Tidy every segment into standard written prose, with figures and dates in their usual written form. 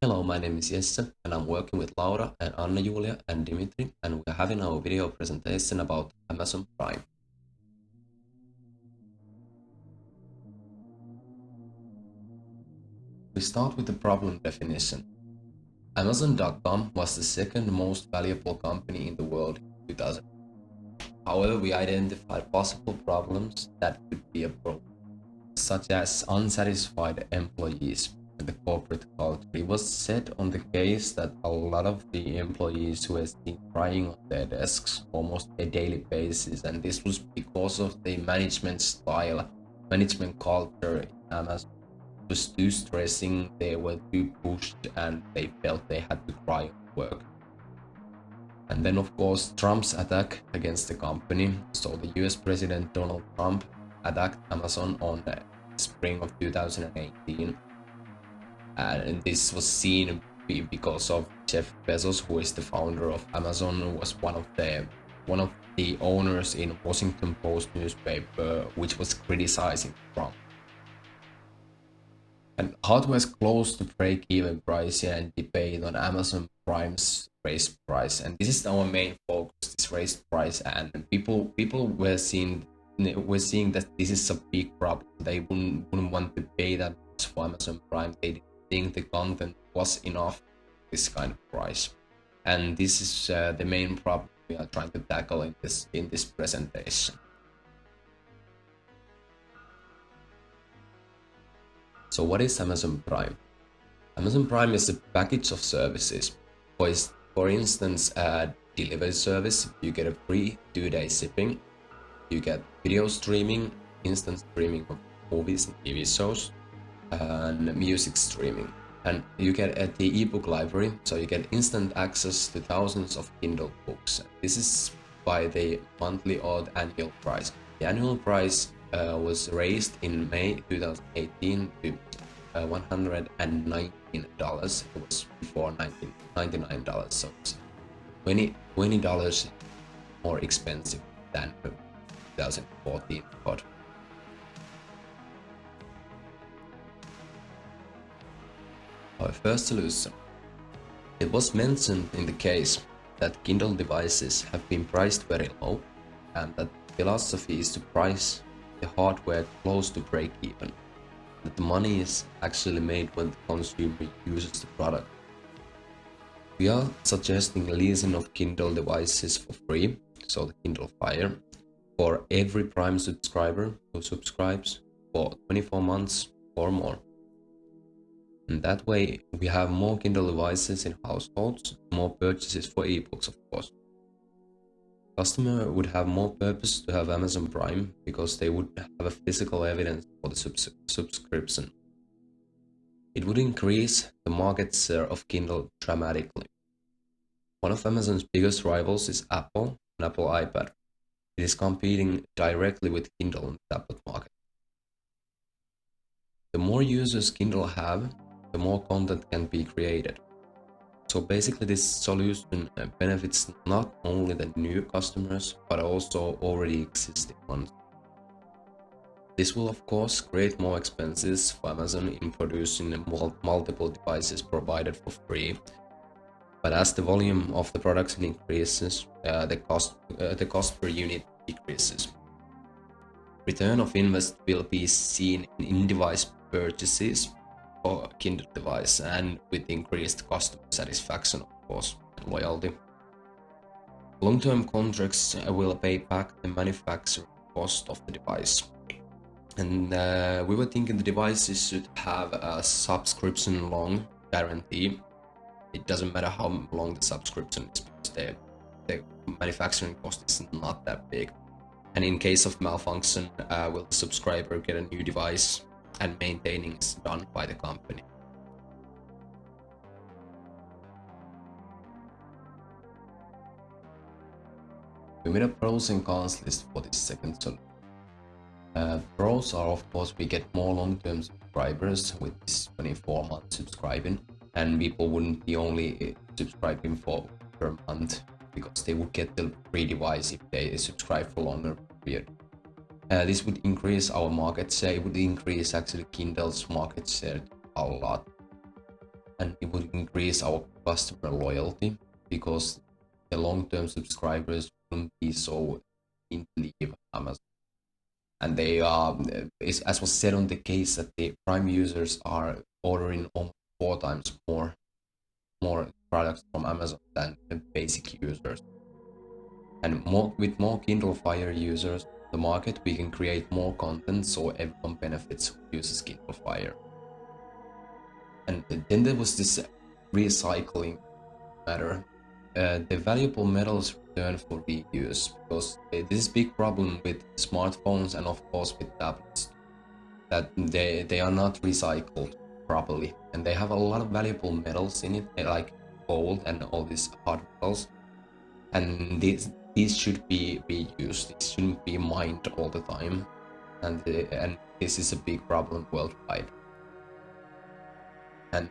Hello, my name is Jesse and I'm working with Laura and Anna Julia and Dimitri and we're having our video presentation about Amazon Prime. We start with the problem definition. Amazon.com was the second most valuable company in the world in 2000. However, we identified possible problems that could be a problem, such as unsatisfied employees and the corporate culture. It was said on the case that a lot of the employees who were seen crying on their desks almost a daily basis, and this was because of the management style, management culture in Amazon. It was too stressing, they were too pushed, and they felt they had to cry at work. And then, of course, Trump's attack against the company. So the US President Donald Trump attacked Amazon on the spring of 2018. And this was seen because of Jeff Bezos, who is the founder of Amazon, who was one of the owners in Washington Post newspaper, which was criticizing Trump. And hardware is close to break-even price and debate on Amazon Prime's raised price, and this is our main focus: this raised price. And people were seeing that this is a big problem. They wouldn't want to pay that much for Amazon Prime. They didn't think the content was enough this kind of price, and this is the main problem we are trying to tackle in this presentation. So what is Amazon Prime? Amazon Prime is a package of services. For instance, a delivery service, you get a free 2-day shipping. You get video streaming, instant streaming of movies and TV shows, and music streaming. And you get the ebook library, so you get instant access to thousands of Kindle books. This is by the monthly or the annual price. The annual price was raised in May 2018 to $119. It was before $99, so it's $20 more expensive than 2014 code. Our first solution. It was mentioned in the case that Kindle devices have been priced very low, and that philosophy is to price the hardware close to break even. That the money is actually made when the consumer uses the product. We are suggesting leasing of Kindle devices for free, so the Kindle Fire, for every Prime subscriber who subscribes for 24 months or more. And that way we have more Kindle devices in households, more purchases for ebooks, of course. Customer would have more purpose to have Amazon Prime because they would have a physical evidence for the subscription. It would increase the market share of Kindle dramatically. One of Amazon's biggest rivals is Apple and Apple iPad. It is competing directly with Kindle in the tablet market. The more users Kindle have, the more content can be created. So basically this solution benefits not only the new customers, but also already existing ones. This will of course create more expenses for Amazon in producing multiple devices provided for free. But as the volume of the production increases, the cost per unit decreases. Return of invest will be seen in in-device purchases for Kindle device, and with increased customer satisfaction, of course, and loyalty. Long-term contracts will pay back the manufacturing cost of the device. And we were thinking the devices should have a subscription long guarantee. It doesn't matter how long the subscription is, because the manufacturing cost is not that big. And in case of malfunction, will the subscriber get a new device, and maintaining is done by the company. We made a pros and cons list for this second solution. Pros are, of course, we get more long-term subscribers with this 24-month subscribing, and people wouldn't be only subscribing for per month, because they would get the free device if they subscribe for longer period. This would increase our market share. It would increase actually Kindle's market share a lot. and it would increase our customer loyalty because the long-term subscribers wouldn't be so keen to leave Amazon. And they are, as was said on the case, that the Prime users are ordering almost 4 times more products from Amazon than the basic users. And with more Kindle Fire users in the market, we can create more content so everyone benefits who uses Kindle Fire. And then there was this recycling matter. The valuable metals return for reuse, because this is a big problem with smartphones and of course with tablets, that they are not recycled properly, and they have a lot of valuable metals in it, like gold and all these hard metals, and these should be reused. This shouldn't be mined all the time, and this is a big problem worldwide. And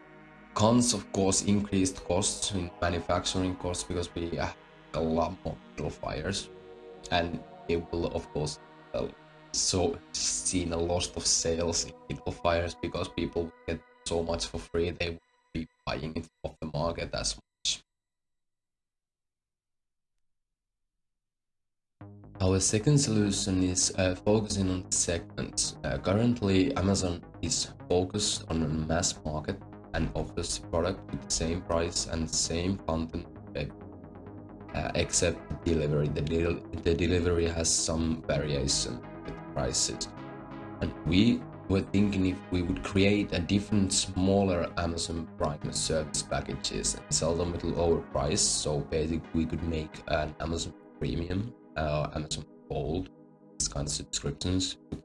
cons, of course, increased costs in manufacturing costs, because we have a lot more Kindle Fires, and it will of course so seen a loss of sales in Kindle Fires because people get so much for free, they will be buying it off the market as much. Our second solution is focusing on segments. Currently, Amazon is focused on a mass market and offers the product with the same price and same content, except the delivery. The delivery has some variation with the prices. And we were thinking if we would create a different smaller Amazon Prime service packages and sell them at a lower price. So basically we could make an Amazon Premium, Amazon Gold, these kind of subscriptions would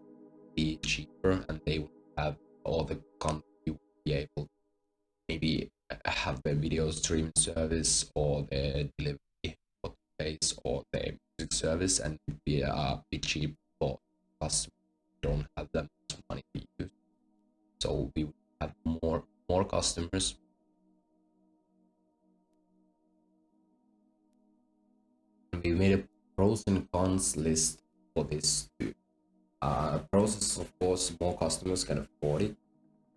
be cheaper, and they would have all the content. You would be able to maybe have the video streaming service or the delivery phase or the music service, and it would be a bit cheap for customers who don't have that much money to use. So we would have more customers. We made a pros and cons list for this too. Pros is, of course, more customers can afford it,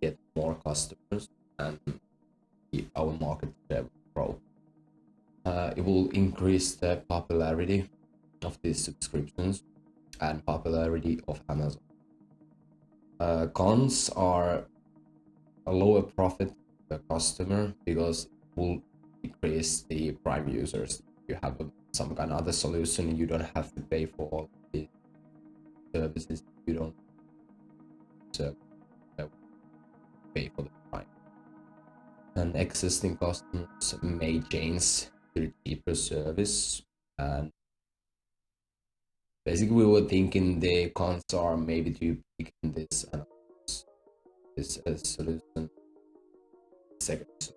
get more customers, and our market share will grow. It will increase the popularity of these subscriptions and popularity of Amazon. Cons are a lower profit per customer because it will decrease the Prime users. You have some kind of other solution, you don't have to pay for all the services. You don't pay for the Prime. And existing customers may change to cheaper service. And basically we were thinking the cons are maybe too big in this and this solution second.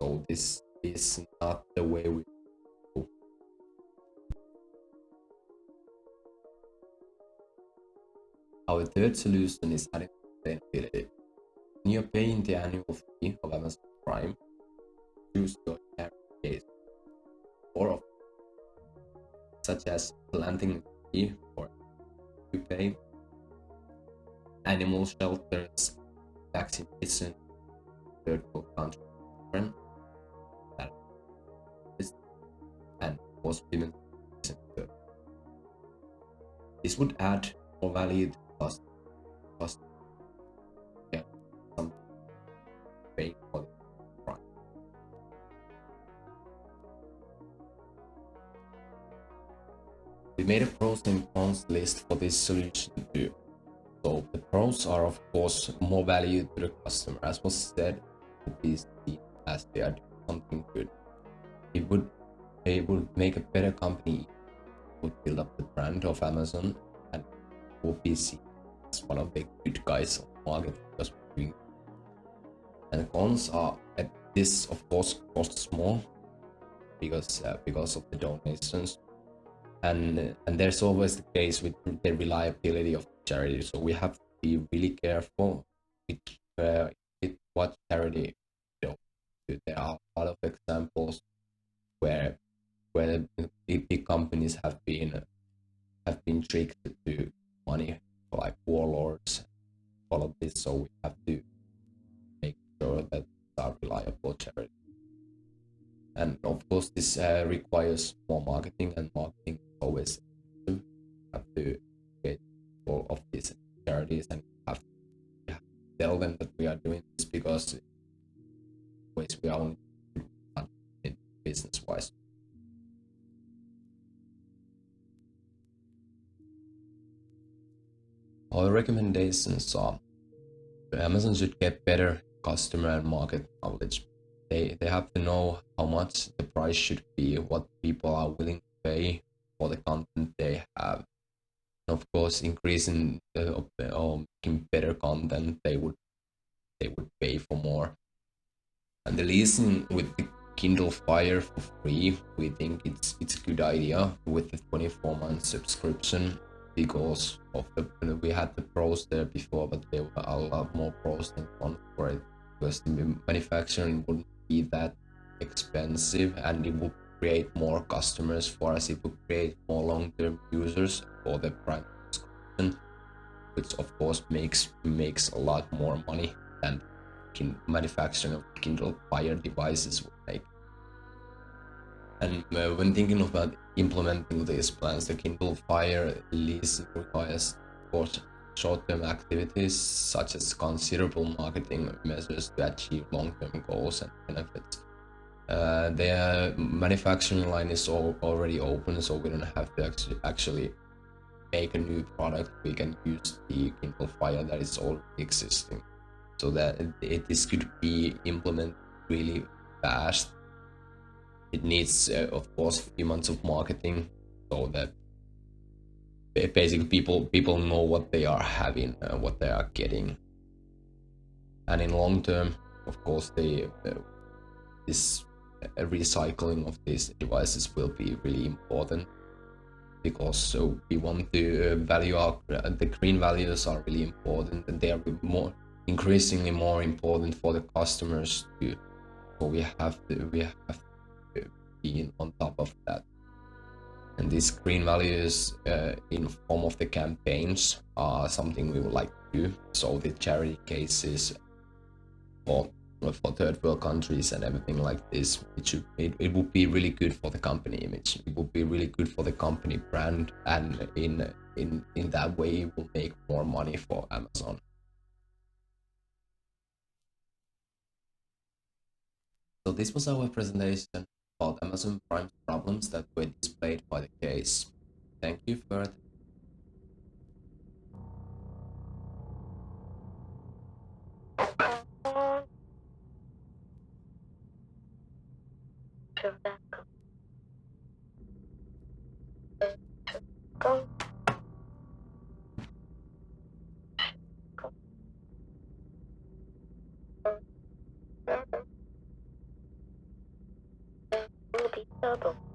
So this is not the way we go. Our third solution is adding sustainability. When you're paying the annual fee of Amazon Prime, choose your case or such as planting a tree, or you pay animal shelters, vaccination, third world country, and women. This would add more value to cost. Yeah, some pay for the Prime. We made a pros and cons list for this solution too. So the pros are, of course, more value to the customer. As was said, it would be seen as they are doing something good. It would make a better company, would build up the brand of Amazon, and would be seen as one of the good guys on the market because we're doing. And cons are that this, of course, costs more because of the donations. And there's always the case with the reliability of charity, so we have to be really careful with what charity we don't do. There are a lot of examples where big companies have been tricked to money, like warlords, all of this. So we have to make sure that are reliable charities. And of course, this requires more marketing, and marketing is always expensive. You have to create all of these charities, and you have to tell them that we are doing this because ways we are only business wise. Our recommendations are Amazon should get better customer and market knowledge. They have to know how much the price should be, what people are willing to pay for the content they have. And of course, increasing or making better content, they would pay for more. And the leasing with the Kindle Fire for free, we think it's a good idea with the 24-month subscription, because of we had the pros there before, but there were a lot more pros than cons for it, because the manufacturing wouldn't be that expensive, and it would create more customers for us. It would create more long-term users for the Prime subscription, which of course makes a lot more money than manufacturing of Kindle Fire devices would make. And when thinking about implementing these plans, the Kindle Fire lease requires, of course, short-term activities such as considerable marketing measures to achieve long-term goals and benefits. Their manufacturing line is already open, so we don't have to actually make a new product. We can use the Kindle Fire that is already existing, so that this could be implemented really fast. It needs, of course, a few months of marketing, so that basically people know what they are having, what they are getting. And in long term, of course, this recycling of these devices will be really important, because so we want to value the green values are really important, and they are increasingly more important for the customers too. So we have to be on top of that. And these green values in form of the campaigns are something we would like to do. So the charity cases for third world countries and everything like this, it would be really good for the company image. It would be really good for the company brand, and in that way it will make more money for Amazon. So this was our presentation about Amazon Prime's problems that were displayed by the case. Thank you for it. Double.